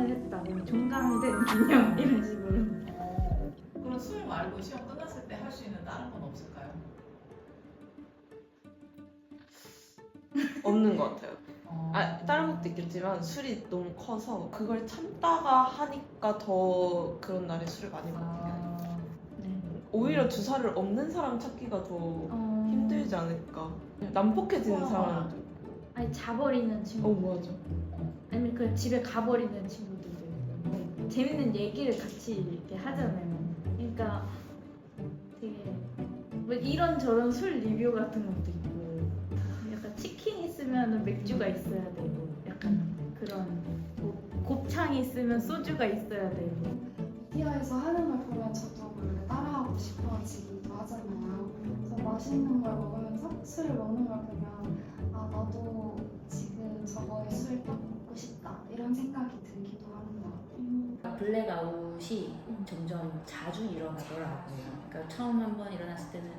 종강을 했다, 그럼 종강이 된 기념 이런 식으로. 그럼 술 말고 시험 끝났을 때 할 수 있는 다른 건 없을까요? 없는 것 같아요. 어. 다른 것도 있겠지만 술이 너무 커서 그걸 참다가 하니까 더 그런 날에 술을 많이 먹는 게 아니에요. 아. 네. 오히려 주사를 없는 사람 찾기가 더 힘들지 않을까. 난폭해지는 사람도 있고. 아니 자버리는 친구. 맞아. 아니면 그 집에 가버리는 친구들도 있고. 재밌는 얘기를 같이 이렇게 하잖아요. 그러니까 되게 뭐 이런저런 술 리뷰 같은 것도 있고, 약간 치킨 있으면 맥주가 있어야 되고, 약간 그런 곱창 있으면 소주가 있어야 되고. 미디어에서 하는 걸 보면 저도 모르게 따라하고 싶어지기도 하잖아요. 그래서 맛있는 걸 먹으면서 술을 먹는 걸 보면 아 나도 지금 저거에 술 딱 먹고 싶다 이런 생각이 들기도 하는 것 같아요. 블랙아웃이 점점 자주 일어나더라고요. 그러니까 처음 한번 일어났을 때는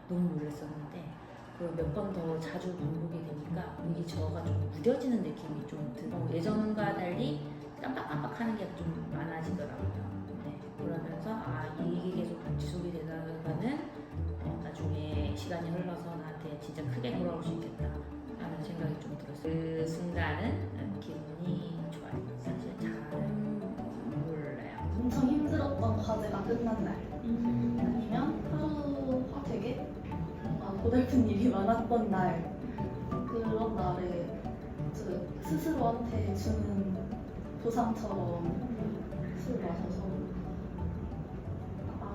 너무 놀랐었는데 그걸 몇 번 더 자주 반복이 되니까 이게 저가 좀 무뎌지는 느낌이 좀 들고 예전과 달리 깜빡깜빡하는 게 좀 많아지더라고요. 네, 그러면서 이게 계속 지속이 되다가는 나중에 시간이 흘러서 나한테 진짜 크게 돌아올 수 있겠다 라는 생각이 좀 들었어요. 그 순간은 기분이 좋아요. 사실 잘은 몰라요. 엄청 힘들었던 과제가 끝난 날 아니면 하루가 되게 고달픈 일이 많았던 날, 그런 날에 스스로한테 주는 보상처럼 술 마셔서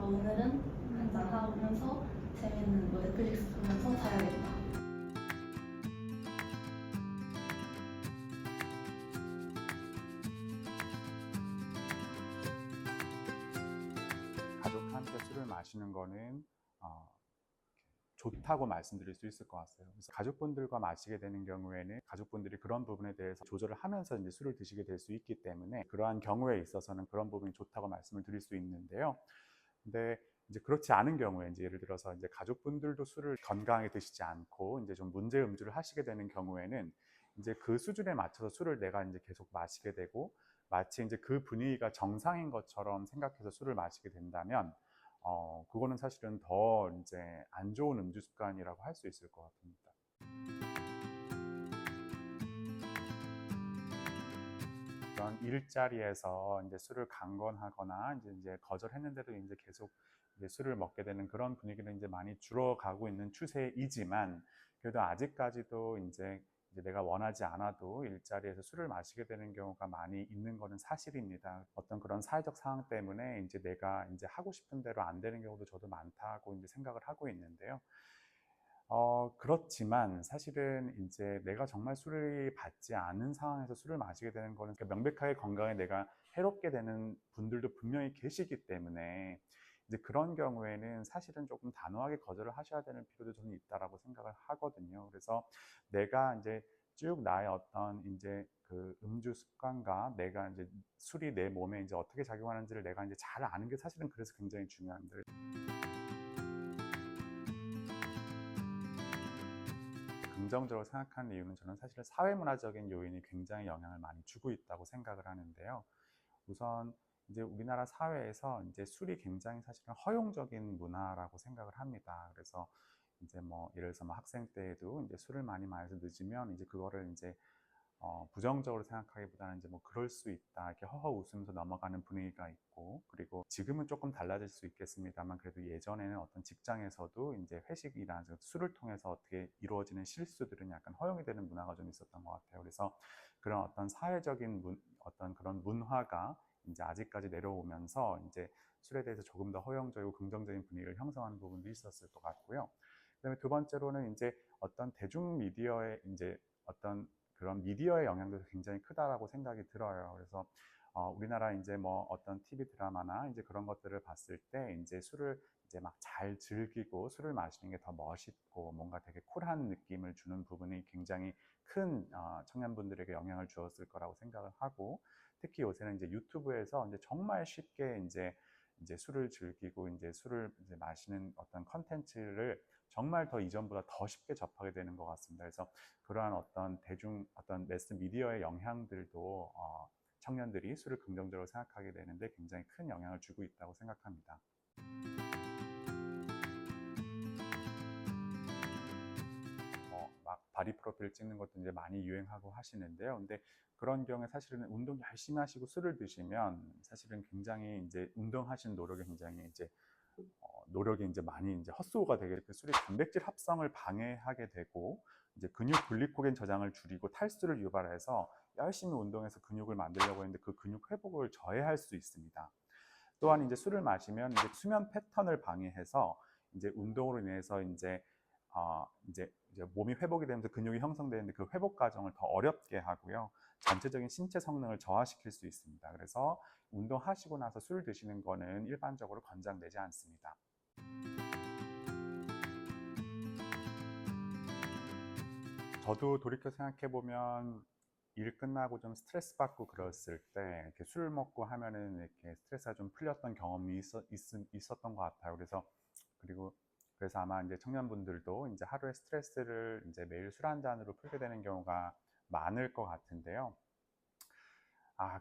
오늘은 한잔 하면서 재밌는 뭐 넷플릭스 보면서 자야겠다. 가족한테 술을 마시는 거는 좋다고 말씀드릴 수 있을 것 같아요. 그래서 가족분들과 마시게 되는 경우에는 가족분들이 그런 부분에 대해서 조절을 하면서 이제 술을 드시게 될 수 있기 때문에 그러한 경우에 있어서는 그런 부분이 좋다고 말씀을 드릴 수 있는데요. 근데 이제 그렇지 않은 경우에 이제 예를 들어서 이제 가족분들도 술을 건강하게 드시지 않고 이제 좀 문제 음주를 하시게 되는 경우에는 이제 그 수준에 맞춰서 술을 내가 이제 계속 마시게 되고 마치 이제 그 분위기가 정상인 것처럼 생각해서 술을 마시게 된다면 그거는 사실은 더 이제 안 좋은 음주 습관이라고 할 수 있을 것 같습니다. 그런 일자리에서 이제 술을 강권하거나 이제 거절했는데도 이제 계속 이제 술을 먹게 되는 그런 분위기는 이제 많이 줄어가고 있는 추세이지만 그래도 아직까지도 이제 내가 원하지 않아도 일자리에서 술을 마시게 되는 경우가 많이 있는 것은 사실입니다. 어떤 그런 사회적 상황 때문에 이제 내가 이제 하고 싶은 대로 안 되는 경우도 저도 많다고 이제 생각을 하고 있는데요. 그렇지만 사실은 이제 내가 정말 술을 받지 않은 상황에서 술을 마시게 되는 거는 명백하게 건강에 내가 해롭게 되는 분들도 분명히 계시기 때문에 이제 그런 경우에는 사실은 조금 단호하게 거절을 하셔야 되는 필요도 저는 있다라고 생각을 하거든요. 그래서 내가 이제 쭉 나의 어떤 이제 그 음주 습관과 내가 이제 술이 내 몸에 이제 어떻게 작용하는지를 내가 이제 잘 아는 게 사실은 그래서 굉장히 중요합니다. 긍정적으로 생각하는 이유는 저는 사실 사회문화적인 요인이 굉장히 영향을 많이 주고 있다고 생각을 하는데요. 우선 이제 우리나라 사회에서 이제 술이 굉장히 사실은 허용적인 문화라고 생각을 합니다. 그래서 이제 뭐 예를 들어서 뭐 학생 때에도 이제 술을 많이 마셔서 늦으면 이제 그거를 이제 부정적으로 생각하기보다는 이제 뭐 그럴 수 있다 이렇게 허허 웃으면서 넘어가는 분위기가 있고, 그리고 지금은 조금 달라질 수 있겠습니다만 그래도 예전에는 어떤 직장에서도 이제 회식이나 술을 통해서 어떻게 이루어지는 실수들은 약간 허용이 되는 문화가 좀 있었던 것 같아요. 그래서 그런 어떤 사회적인 어떤 그런 문화가 이제 아직까지 내려오면서 이제 술에 대해서 조금 더 허용적이고 긍정적인 분위기를 형성하는 부분도 있었을 것 같고요. 그다음에 두 번째로는 이제 어떤 대중 미디어의 이제 어떤 그런 미디어의 영향도 굉장히 크다라고 생각이 들어요. 그래서 우리나라 이제 뭐 어떤 TV 드라마나 이제 그런 것들을 봤을 때 이제 술을 이제 막 잘 즐기고 술을 마시는 게 더 멋있고 뭔가 되게 쿨한 느낌을 주는 부분이 굉장히 큰 청년분들에게 영향을 주었을 거라고 생각을 하고, 특히 요새는 이제 유튜브에서 이제 정말 쉽게 이제 술을 즐기고 이제 술을 이제 마시는 어떤 컨텐츠를 정말 더 이전보다 더 쉽게 접하게 되는 것 같습니다. 그래서 그러한 어떤 어떤 매스 미디어의 영향들도 청년들이 술을 긍정적으로 생각하게 되는데 굉장히 큰 영향을 주고 있다고 생각합니다. 막 바디 프로필 찍는 것도 이제 많이 유행하고 하시는데요. 근데 그런 경우에 사실은 운동 열심히 하시고 술을 드시면 사실은 굉장히 이제 운동하시는 노력이 굉장히 이제 노력이 이제 많이 이제 헛수고가 되게 그 술이 단백질 합성을 방해하게 되고 이제 근육 글리코겐 저장을 줄이고 탈수를 유발해서 열심히 운동해서 근육을 만들려고 했는데 그 근육 회복을 저해할 수 있습니다. 또한 이제 술을 마시면 이제 수면 패턴을 방해해서 이제 운동으로 인해서 이제 몸이 회복이 되면서 근육이 형성되는데 그 회복 과정을 더 어렵게 하고요. 전체적인 신체 성능을 저하시킬 수 있습니다. 그래서 운동하시고 나서 술 드시는 거는 일반적으로 권장되지 않습니다. 저도 돌이켜 생각해 보면 일 끝나고 좀 스트레스 받고 그랬을 때 이렇게 술 먹고 하면은 이렇게 스트레스가 좀 풀렸던 경험이 있었던 것 같아요. 그래서 아마 이제 청년분들도 이제 하루에 스트레스를 이제 매일 술 한 잔으로 풀게 되는 경우가 많을 것 같은데요.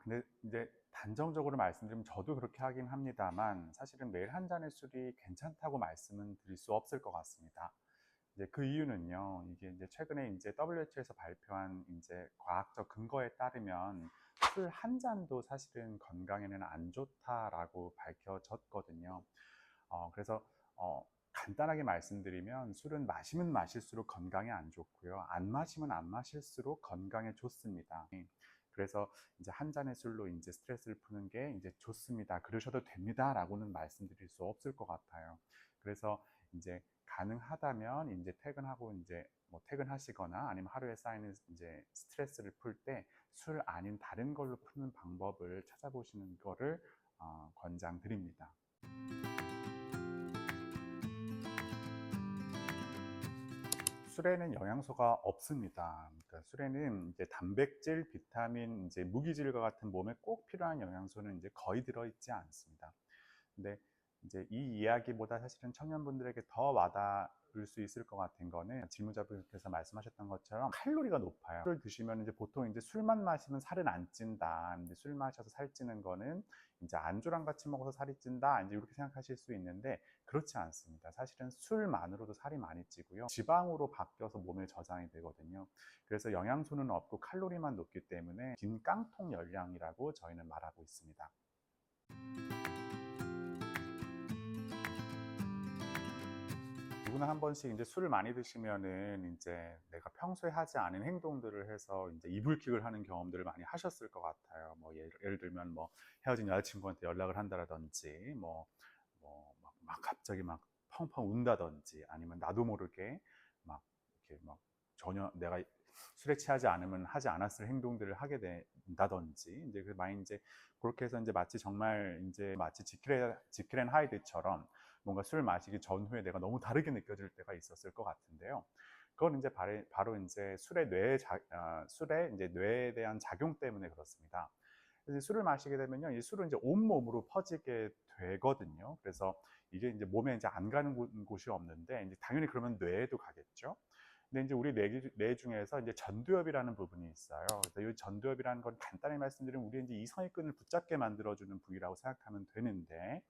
근데 이제 단정적으로 말씀드리면 저도 그렇게 하긴 합니다만 사실은 매일 한 잔의 술이 괜찮다고 말씀은 드릴 수 없을 것 같습니다. 이제 그 이유는요, 이게 이제 최근에 이제 WHO에서 발표한 이제 과학적 근거에 따르면 술 한 잔도 사실은 건강에는 안 좋다라고 밝혀졌거든요. 그래서 간단하게 말씀드리면 술은 마시면 마실수록 건강에 안 좋고요. 안 마시면 안 마실수록 건강에 좋습니다. 그래서 이제 한 잔의 술로 이제 스트레스를 푸는 게 이제 좋습니다. 그러셔도 됩니다라고는 말씀드릴 수 없을 것 같아요. 그래서 이제 가능하다면 이제 퇴근하고 이제 뭐 퇴근하시거나 아니면 하루에 쌓이는 이제 스트레스를 풀 때 술 아닌 다른 걸로 푸는 방법을 찾아보시는 거를 권장드립니다. 술에는 영양소가 없습니다. 그러니까 술에는 이제 단백질, 비타민, 이제 무기질과 같은 몸에 꼭 필요한 영양소는 이제 거의 들어있지 않습니다. 근데 이제 이 이야기보다 사실은 청년분들에게 더 와닿을 수 있을 것 같은 거는 질문자분께서 말씀하셨던 것처럼 칼로리가 높아요. 술을 드시면 이제 보통 이제 술만 마시면 살은 안 찐다. 이제 술 마셔서 살찌는 거는 이제 안주랑 같이 먹어서 살이 찐다. 이제 이렇게 생각하실 수 있는데 그렇지 않습니다. 사실은 술만으로도 살이 많이 찌고요. 지방으로 바뀌어서 몸에 저장이 되거든요. 그래서 영양소는 없고 칼로리만 높기 때문에 긴 깡통 열량이라고 저희는 말하고 있습니다. 누구나 한 번씩 이제 술을 많이 드시면은 이제 내가 평소에 하지 않은 행동들을 해서 이제 이불킥을 하는 경험들을 많이 하셨을 것 같아요. 뭐 예를 들면 뭐 헤어진 여자친구한테 연락을 한다라든지 막 갑자기 막 펑펑 운다든지 아니면 나도 모르게 막 이렇게 막 전혀 내가 술에 취하지 않으면 하지 않았을 행동들을 하게 된다든지 이제 이제 그렇게 해서 이제 마치 지킬 앤 하이드처럼 뭔가 술 마시기 전후에 내가 너무 다르게 느껴질 때가 있었을 것 같은데요. 그건 이제 바로 이제 술의 이제 뇌에 대한 작용 때문에 그렇습니다. 그래서 술을 마시게 되면요, 이 술은 이제 온 몸으로 퍼지게 되거든요. 그래서 이게 이제 몸에 이제 안 가는 곳이 없는데 이제 당연히 그러면 뇌에도 가겠죠. 근데 이제 우리 뇌 중에서 이제 전두엽이라는 부분이 있어요. 그래서 이 전두엽이라는 건 간단히 말씀드리면 우리 이제 이성의 끈을 붙잡게 만들어주는 부위라고 생각하면 되는데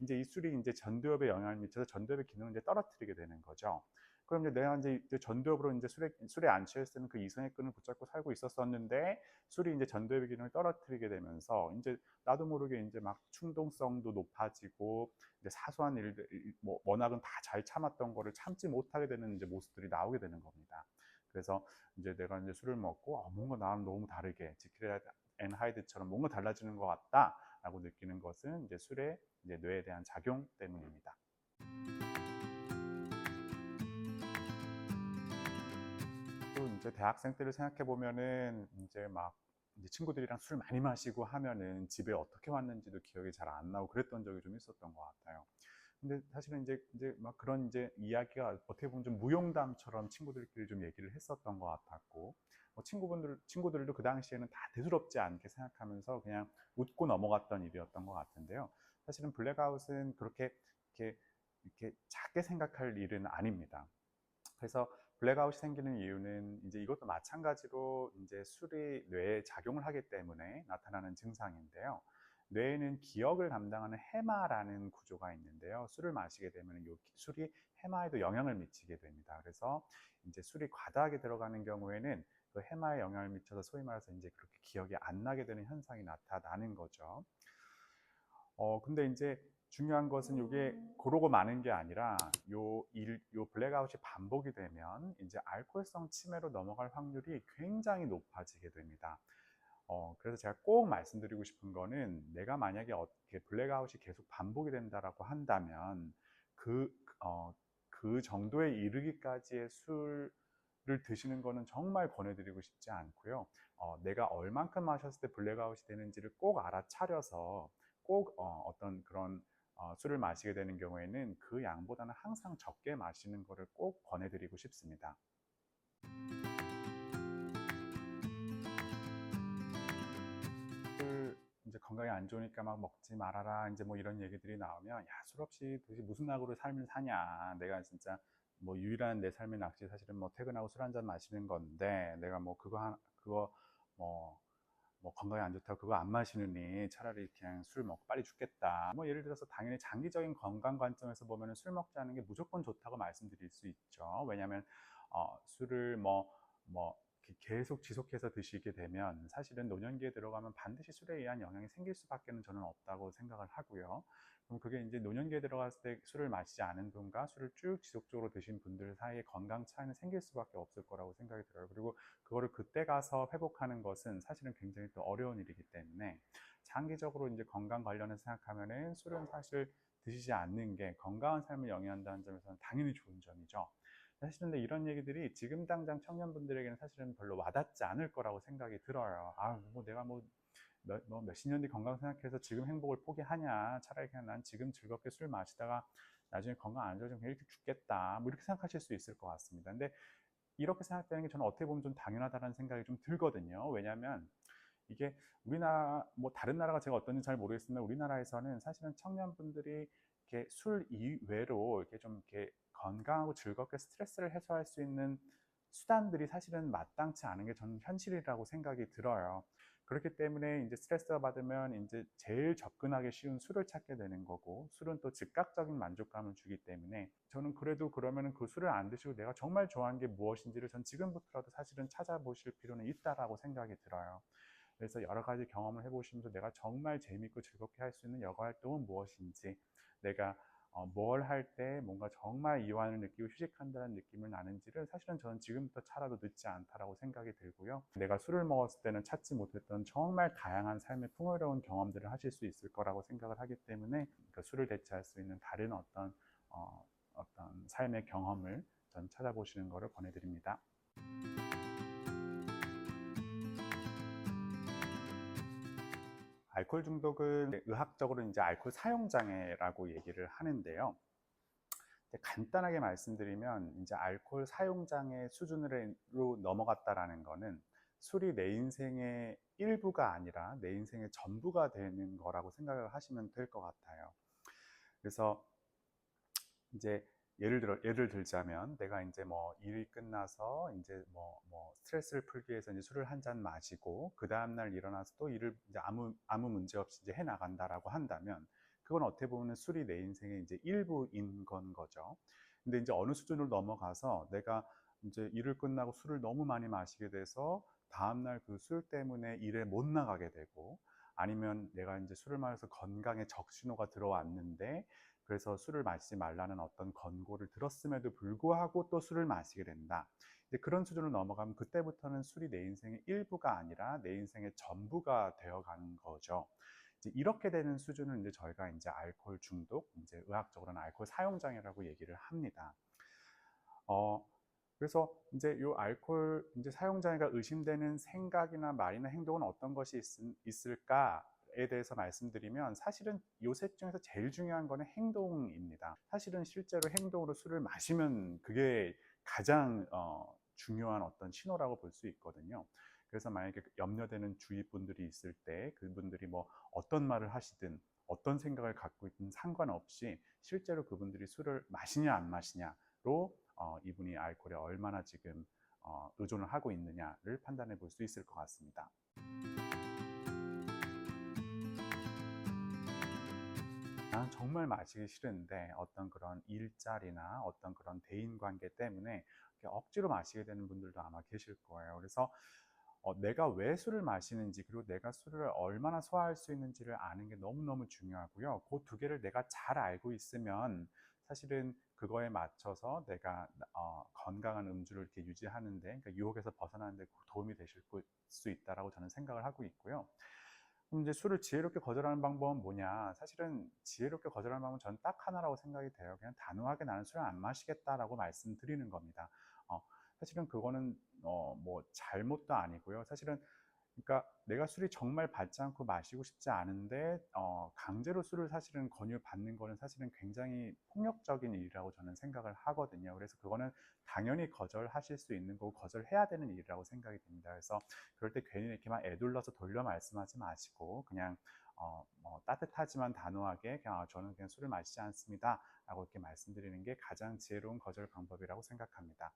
이제 이 술이 이제 전두엽에 영향을 미쳐서 전두엽의 기능을 이제 떨어뜨리게 되는 거죠. 그럼 이제 내가 이제 전두엽으로 이제 술에 안 취했을 때는 그 이성의 끈을 붙잡고 살고 있었었는데 술이 이제 전두엽의 기능을 떨어뜨리게 되면서 이제 나도 모르게 이제 막 충동성도 높아지고 이제 사소한 일들 뭐 워낙은 다 잘 참았던 거를 참지 못하게 되는 이제 모습들이 나오게 되는 겁니다. 그래서 이제 내가 이제 술을 먹고 뭔가 나는 너무 다르게 지킬 앤 하이드처럼 뭔가 달라지는 것 같다라고 느끼는 것은 이제 술의 이제 뇌에 대한 작용 때문입니다. 또 이제 대학생 때를 생각해 보면은 이제 친구들이랑 술 많이 마시고 하면은 집에 어떻게 왔는지도 기억이 잘 안 나고 그랬던 적이 좀 있었던 것 같아요. 근데 사실은 이제 막 그런 이제 이야기가 어떻게 보면 좀 무용담처럼 친구들끼리 좀 얘기를 했었던 것 같았고, 친구들도 그 당시에는 다 대수롭지 않게 생각하면서 그냥 웃고 넘어갔던 일이었던 것 같은데요. 사실은 블랙아웃은 그렇게 이렇게 작게 생각할 일은 아닙니다. 그래서 블랙아웃이 생기는 이유는 이제 이것도 마찬가지로 이제 술이 뇌에 작용을 하기 때문에 나타나는 증상인데요. 뇌에는 기억을 담당하는 해마라는 구조가 있는데요. 술을 마시게 되면 이 술이 해마에도 영향을 미치게 됩니다. 그래서 이제 술이 과다하게 들어가는 경우에는 그 해마에 영향을 미쳐서 소위 말해서 이제 그렇게 기억이 안 나게 되는 현상이 나타나는 거죠. 근데 이제 중요한 것은 이게 그러고 마는 게 아니라 요 블랙아웃이 반복이 되면 이제 알코올성 치매로 넘어갈 확률이 굉장히 높아지게 됩니다. 그래서 제가 꼭 말씀드리고 싶은 거는 내가 만약에 블랙아웃이 계속 반복이 된다라고 한다면 그 정도에 이르기까지의 술을 드시는 거는 정말 권해드리고 싶지 않고요. 내가 얼만큼 마셨을 때 블랙아웃이 되는지를 꼭 알아차려서 꼭 어떤 그런 술을 마시게 되는 경우에는 그 양보다는 항상 적게 마시는 것을 꼭 권해드리고 싶습니다. 이제 건강에 안 좋으니까 막 먹지 말아라 이제 뭐 이런 얘기들이 나오면 야, 술 없이 도대체 무슨 낙으로 삶을 사냐, 내가 진짜 뭐 유일한 내 삶의 낚시 사실은 뭐 퇴근하고 술 한 잔 마시는 건데 내가 뭐 그거 뭐 건강에 안 좋다고 그거 안 마시느니 차라리 그냥 술 먹고 빨리 죽겠다. 뭐 예를 들어서 당연히 장기적인 건강 관점에서 보면 술 먹지 않는 게 무조건 좋다고 말씀드릴 수 있죠. 왜냐하면 술을 계속 지속해서 드시게 되면 사실은 노년기에 들어가면 반드시 술에 의한 영향이 생길 수밖에 저는 없다고 생각을 하고요. 그럼 그게 이제 노년기에 들어갔을 때 술을 마시지 않은 분과 술을 쭉 지속적으로 드신 분들 사이에 건강 차이는 생길 수밖에 없을 거라고 생각이 들어요. 그리고 그거를 그때 가서 회복하는 것은 사실은 굉장히 또 어려운 일이기 때문에 장기적으로 이제 건강 관련해서 생각하면은 술은 사실 드시지 않는 게 건강한 삶을 영위한다는 점에서는 당연히 좋은 점이죠. 사실은 근데 이런 얘기들이 지금 당장 청년분들에게는 사실은 별로 와닿지 않을 거라고 생각이 들어요. 뭐 내가 몇십 년 뒤 건강 생각해서 지금 행복을 포기하냐. 차라리 그냥 난 지금 즐겁게 술 마시다가 나중에 건강 안 좋아지면 이렇게 죽겠다. 뭐 이렇게 생각하실 수 있을 것 같습니다. 근데 이렇게 생각되는 게 저는 어떻게 보면 좀 당연하다는 생각이 좀 들거든요. 왜냐하면 이게 우리나라, 뭐 다른 나라가 제가 어떤지 잘 모르겠지만 우리나라에서는 사실은 청년분들이 이렇게 술 이외로 이렇게 좀 이렇게 건강하고 즐겁게 스트레스를 해소할 수 있는 수단들이 사실은 마땅치 않은 게 저는 현실이라고 생각이 들어요. 그렇기 때문에 이제 스트레스가 받으면 이제 제일 접근하기 쉬운 술을 찾게 되는 거고, 술은 또 즉각적인 만족감을 주기 때문에 저는 그래도 그러면은 그 술을 안 드시고 내가 정말 좋아하는 게 무엇인지를 전 지금부터라도 사실은 찾아보실 필요는 있다라고 생각이 들어요. 그래서 여러 가지 경험을 해보시면서 내가 정말 재밌고 즐겁게 할 수 있는 여가 활동은 무엇인지, 내가 뭘 할 때 뭔가 정말 이완을 느끼고 휴식한다는 느낌을 나는지를 사실은 저는 지금부터 차라도 늦지 않다라고 생각이 들고요. 내가 술을 먹었을 때는 찾지 못했던 정말 다양한 삶의 풍요로운 경험들을 하실 수 있을 거라고 생각을 하기 때문에 그 술을 대체할 수 있는 다른 어떤 삶의 경험을 전 찾아보시는 것을 권해드립니다. 알코올 중독은 의학적으로 이제 알코올 사용 장애라고 얘기를 하는데요. 간단하게 말씀드리면 이제 알코올 사용 장애 수준으로 넘어갔다라는 거는 술이 내 인생의 일부가 아니라 내 인생의 전부가 되는 거라고 생각을 하시면 될 것 같아요. 그래서 이제 예를 들자면 내가 이제 뭐 일이 끝나서 이제 뭐 스트레스를 풀기 위해서 이제 술을 한 잔 마시고 그 다음 날 일어나서 또 일을 이제 아무 문제 없이 이제 해 나간다라고 한다면 그건 어떻게 보면 술이 내 인생의 이제 일부인 건 거죠. 근데 이제 어느 수준으로 넘어가서 내가 이제 일을 끝나고 술을 너무 많이 마시게 돼서 다음 날 그 술 때문에 일에 못 나가게 되고, 아니면 내가 이제 술을 마셔서 건강에 적신호가 들어왔는데 그래서 술을 마시지 말라는 어떤 권고를 들었음에도 불구하고 또 술을 마시게 된다. 이제 그런 수준으로 넘어가면 그때부터는 술이 내 인생의 일부가 아니라 내 인생의 전부가 되어가는 거죠. 이제 이렇게 되는 수준을 이제 저희가 이제 알코올 중독, 이제 의학적으로는 알코올 사용 장애라고 얘기를 합니다. 그래서 이제 이 알코올 이제 사용 장애가 의심되는 생각이나 말이나 행동은 어떤 것이 있을까? 에 대해서 말씀드리면 사실은 요 셋 중에서 제일 중요한 거는 행동입니다. 사실은 실제로 행동으로 술을 마시면 그게 가장 중요한 어떤 신호라고 볼 수 있거든요. 그래서 만약에 염려되는 주위 분들이 있을 때 그분들이 뭐 어떤 말을 하시든 어떤 생각을 갖고 있든 상관없이 실제로 그분들이 술을 마시냐 안 마시냐로 이분이 알코올에 얼마나 지금 의존을 하고 있느냐를 판단해 볼 수 있을 것 같습니다. 나는 정말 마시기 싫은데 어떤 그런 일자리나 어떤 그런 대인관계 때문에 억지로 마시게 되는 분들도 아마 계실 거예요. 그래서 내가 왜 술을 마시는지, 그리고 내가 술을 얼마나 소화할 수 있는지를 아는 게 너무너무 중요하고요. 그 두 개를 내가 잘 알고 있으면 사실은 그거에 맞춰서 내가 건강한 음주를 이렇게 유지하는데, 그러니까 유혹에서 벗어나는데 도움이 되실 수 있다라고 저는 생각을 하고 있고요. 그럼 이제 술을 지혜롭게 거절하는 방법은 뭐냐? 사실은 지혜롭게 거절하는 방법은 저는 딱 하나라고 생각이 돼요. 그냥 단호하게 나는 술을 안 마시겠다라고 말씀드리는 겁니다. 사실은 그거는 뭐 잘못도 아니고요. 사실은 그러니까 내가 술이 정말 받지 않고 마시고 싶지 않은데 강제로 술을 사실은 권유받는 거는 사실은 굉장히 폭력적인 일이라고 저는 생각을 하거든요. 그래서 그거는 당연히 거절하실 수 있는 거고 거절해야 되는 일이라고 생각이 됩니다. 그래서 그럴 때 괜히 이렇게 막 애둘러서 돌려 말씀하지 마시고 그냥 따뜻하지만 단호하게 그냥 저는 그냥 술을 마시지 않습니다 라고 이렇게 말씀드리는 게 가장 지혜로운 거절 방법이라고 생각합니다.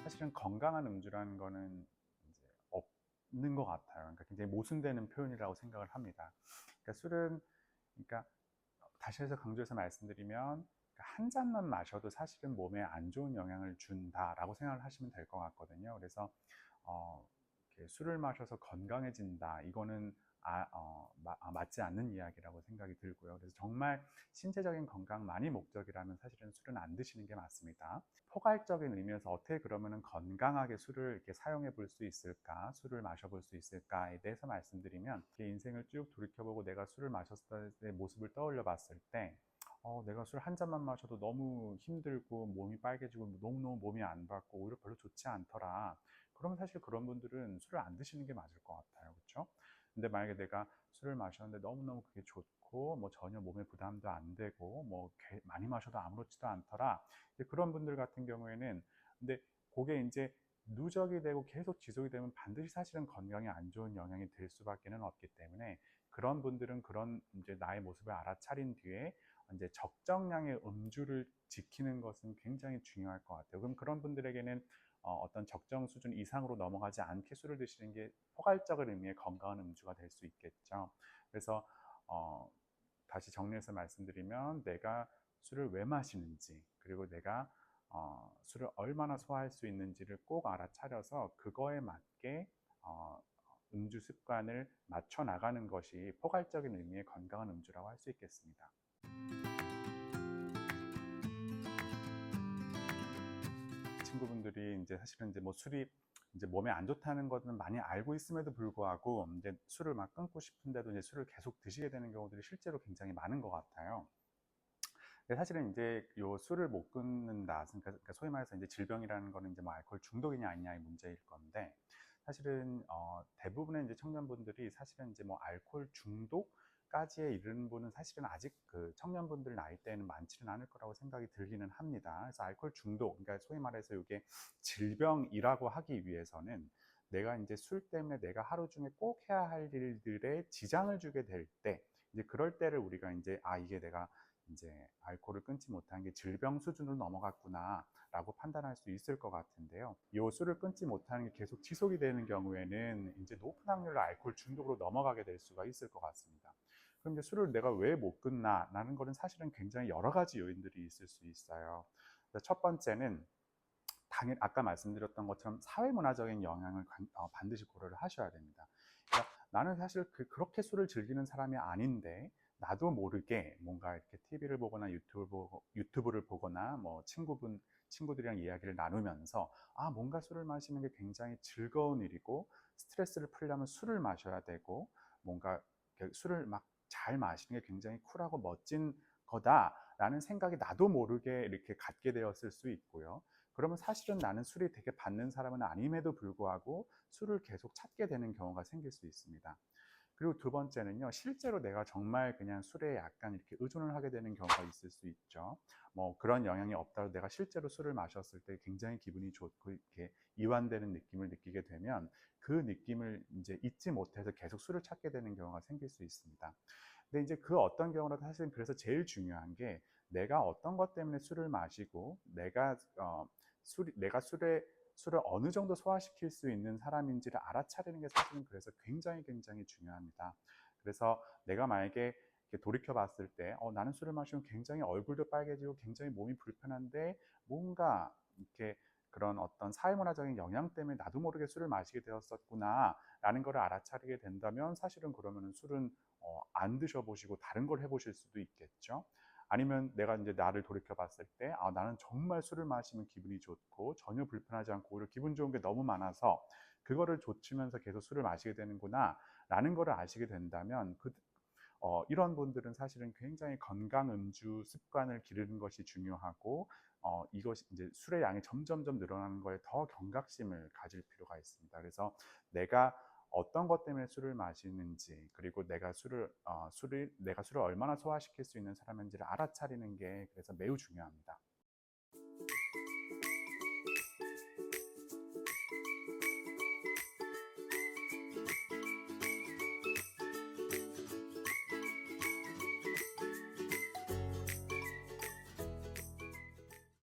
사실은 건강한 음주라는 거는 이제 없는 것 같아요. 그러니까 굉장히 모순되는 표현이라고 생각을 합니다. 그러니까 술은, 그러니까 다시 해서 강조해서 말씀드리면 한 잔만 마셔도 사실은 몸에 안 좋은 영향을 준다라고 생각을 하시면 될 것 같거든요. 그래서 이렇게 술을 마셔서 건강해진다, 이거는 맞지 않는 이야기라고 생각이 들고요. 그래서 정말 신체적인 건강만이 목적이라면 사실은 술은 안 드시는 게 맞습니다. 포괄적인 의미에서 어떻게 그러면 건강하게 술을 이렇게 사용해 볼 수 있을까, 술을 마셔볼 수 있을까에 대해서 말씀드리면, 제 인생을 쭉 돌이켜보고 내가 술을 마셨을 때 모습을 떠올려 봤을 때 내가 술 한 잔만 마셔도 너무 힘들고 몸이 빨개지고 너무너무 몸이 안 받고 오히려 별로 좋지 않더라. 그러면 사실 그런 분들은 술을 안 드시는 게 맞을 것 같아요. 그렇죠? 근데 만약에 내가 술을 마셨는데 너무너무 그게 좋고 뭐 전혀 몸에 부담도 안 되고 뭐 많이 마셔도 아무렇지도 않더라. 그런 분들 같은 경우에는, 근데 그게 이제 누적이 되고 계속 지속이 되면 반드시 사실은 건강에 안 좋은 영향이 될 수밖에는 없기 때문에, 그런 분들은 그런 이제 나의 모습을 알아차린 뒤에 이제 적정량의 음주를 지키는 것은 굉장히 중요할 것 같아요. 그럼 그런 분들에게는 어떤 적정 수준 이상으로 넘어가지 않게 술을 드시는 게 포괄적인 의미의 건강한 음주가 될 수 있겠죠. 그래서 다시 정리해서 말씀드리면, 내가 술을 왜 마시는지, 그리고 내가 술을 얼마나 소화할 수 있는지를 꼭 알아차려서 그거에 맞게 음주 습관을 맞춰 나가는 것이 포괄적인 의미의 건강한 음주라고 할 수 있겠습니다. 친구분들이 이제 사실은 이제 뭐 술이 이제 몸에 안 좋다는 것은 많이 알고 있음에도 불구하고 이제 술을 막 끊고 싶은데도 이제 술을 계속 드시게 되는 경우들이 실제로 굉장히 많은 것 같아요. 근데 사실은 이제 요 술을 못 끊는다, 그러니까 소위 말해서 이제 질병이라는 거는 이제 뭐 알코올 중독이냐 아니냐의 문제일 건데, 사실은 대부분의 이제 청년분들이 사실은 이제 뭐 알코올 중독까지에 이르는 분은 사실은 아직 그 청년분들 나이대에는 많지는 않을 거라고 생각이 들기는 합니다. 그래서 알코올 중독, 그러니까 소위 말해서 이게 질병이라고 하기 위해서는 내가 이제 술 때문에 내가 하루 중에 꼭 해야 할 일들에 지장을 주게 될 때, 이제 그럴 때를 우리가 이제 이게 내가 이제 알코올을 끊지 못한 게 질병 수준으로 넘어갔구나 라고 판단할 수 있을 것 같은데요. 이 술을 끊지 못하는 게 계속 지속이 되는 경우에는 이제 높은 확률로 알코올 중독으로 넘어가게 될 수가 있을 것 같습니다. 그럼 이제 술을 내가 왜 못 끊나 라는 거는 사실은 굉장히 여러 가지 요인들이 있을 수 있어요. 첫 번째는 당연히 아까 말씀드렸던 것처럼 사회문화적인 영향을 반드시 고려를 하셔야 됩니다. 그러니까 나는 사실 그렇게 술을 즐기는 사람이 아닌데 나도 모르게 뭔가 이렇게 TV를 보거나 유튜브를 보거나 뭐 친구들이랑 이야기를 나누면서 뭔가 술을 마시는 게 굉장히 즐거운 일이고, 스트레스를 풀려면 술을 마셔야 되고, 뭔가 술을 막 잘 마시는 게 굉장히 쿨하고 멋진 거다라는 생각이 나도 모르게 이렇게 갖게 되었을 수 있고요. 그러면 사실은 나는 술이 되게 받는 사람은 아님에도 불구하고 술을 계속 찾게 되는 경우가 생길 수 있습니다. 그리고 두 번째는요, 실제로 내가 정말 그냥 술에 약간 이렇게 의존을 하게 되는 경우가 있을 수 있죠. 뭐 그런 영향이 없다고 내가 실제로 술을 마셨을 때 굉장히 기분이 좋고 이렇게 이완되는 느낌을 느끼게 되면 그 느낌을 이제 잊지 못해서 계속 술을 찾게 되는 경우가 생길 수 있습니다. 근데 이제 그 어떤 경우라도 사실은 그래서 제일 중요한 게 내가 어떤 것 때문에 술을 마시고 내가 술을 어느 정도 소화시킬 수 있는 사람인지를 알아차리는 게 사실은 그래서 굉장히 중요합니다. 그래서 내가 만약에 이렇게 돌이켜 봤을 때 나는 술을 마시면 굉장히 얼굴도 빨개지고 굉장히 몸이 불편한데 뭔가 이렇게 그런 어떤 사회문화적인 영향 때문에 나도 모르게 술을 마시게 되었었구나 라는 걸 알아차리게 된다면 사실은 그러면은 술은 안 드셔보시고 다른 걸 해보실 수도 있겠죠. 아니면 내가 이제 나를 돌이켜 봤을 때 나는 정말 술을 마시면 기분이 좋고 전혀 불편하지 않고 오히려 기분 좋은 게 너무 많아서 그거를 좇으면서 계속 술을 마시게 되는구나 라는 거를 아시게 된다면 이런 분들은 사실은 굉장히 건강 음주 습관을 기르는 것이 중요하고 이것이 이제 술의 양이 점점점 늘어나는 거에 더 경각심을 가질 필요가 있습니다. 그래서 내가 어떤 것 때문에 술을 마시는지 그리고 내가 술을 얼마나 소화시킬 수 있는 사람인지를 알아차리는 게 그래서 매우 중요합니다.